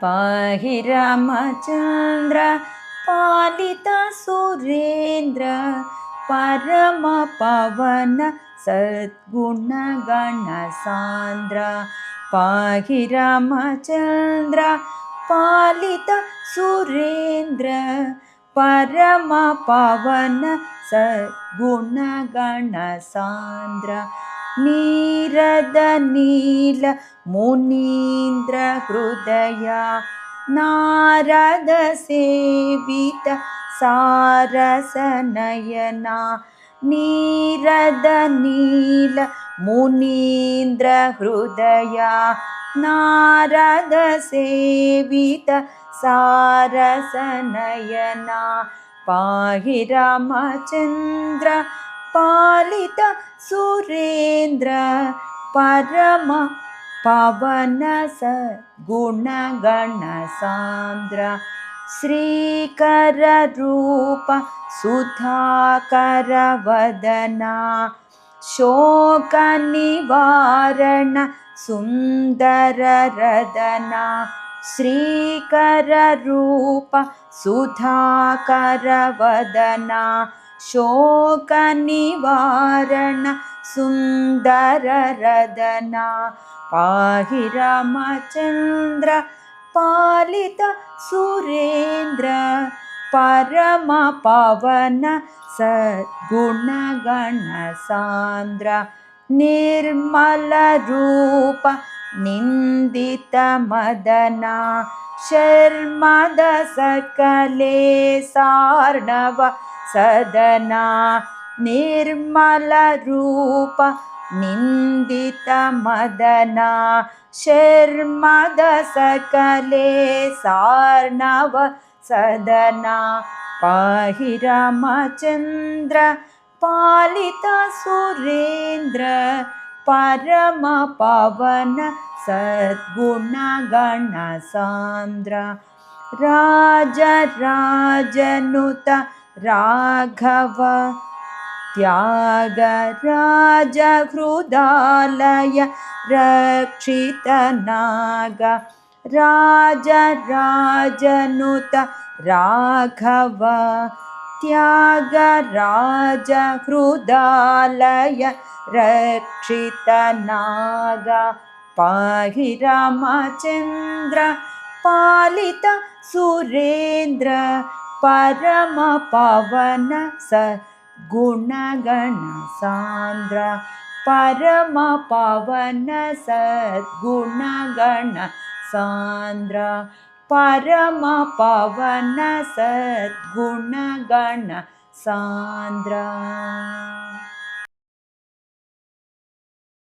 पाहि रामचन्द्र पालिता सुरेन्द्र परम पावन सद्गुणगणसान्द्र पाहि रामचन्द्र पालिता सुरेन्द्र परम पावन सद्गुणगणसान्द्र नीरद नील मुनीन्द्र हृदय नारद सेवित सारस नयना नीरद नील मुनीन्द्र हृदय नारद सेवित सारस नयना पाहि रामचन्द्र पालित सुरेन्द्र परम पावन सद्गुणगणसान्द्र श्रीकर रूप सुधाकर वदना शोक निवारण सुंदर रदना श्रीकर रूप सुधाकर वदना शोक निवारण सुंदर रदना पाहि रामचन्द्र पालित सुरेन्द्र परम पावन सद्गुणगणसान्द्र निर्मल रूप निंदित मदना शर्मद सकले सार्णव सदना निर्मल रूप निंदित मदना शर्मद सकले सार्णव सदना पाहि रामचन्द्र पालित सुरेन्द्र परम पावन सद्गुणगणसान्द्र राज राजनुत राघव त्यागराज हृदालय रक्षितनाग राज राजनुत राघव त्यागराज हृदालय रक्षितनाग पाहि रामचन्द्र पालित सुरेन्द्र परम पावन सद्गुणगणसान्द्र परम पावन सद्गुणगणसान्द्र परम पावन सद्गुणगणसान्द्र।